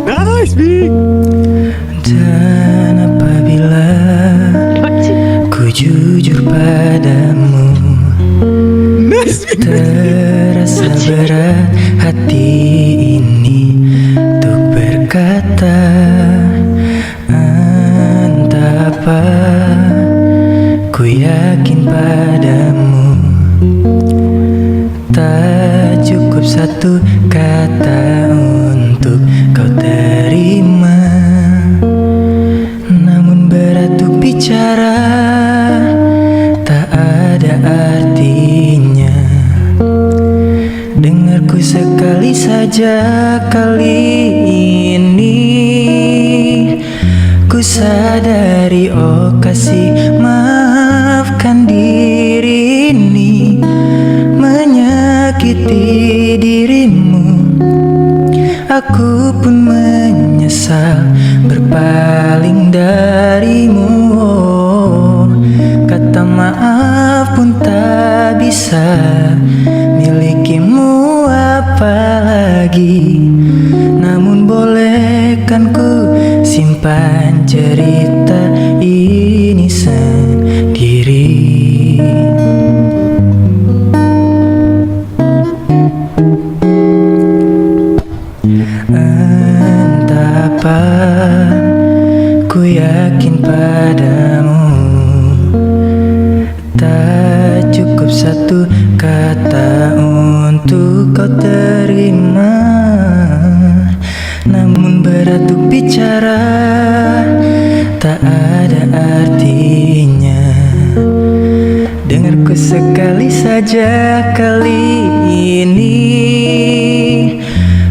Nice, Big. Dan apabila ku jujur padamu, Nice, Big. terasa berat hati ini untuk berkata. Entah apa, ku yakin padamu, tak cukup satu kata untuk kau terima. Namun berat untuk bicara, tak ada artinya. Dengarku sekali saja kali ini. Ku sadari, oh kasih, maafkan diri ini menyakiti dirimu. Aku pun menyesal berpaling darimu. Oh, kata maaf pun tak bisa milikimu apalagi. Namun bolehkan ku simpan cerita ini sendiri. Entah apa, ku yakin padamu, tak cukup satu kata untuk kau terima. Namun berat untuk bicara, tak ada artinya. Dengarku sekali saja kali ini.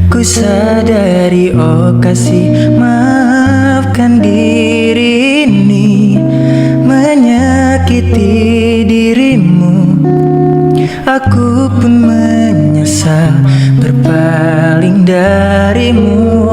Ku sadari, oh kasih, maafkan diri ini menyakiti dirimu. Aku pun menyesal berpaling darimu.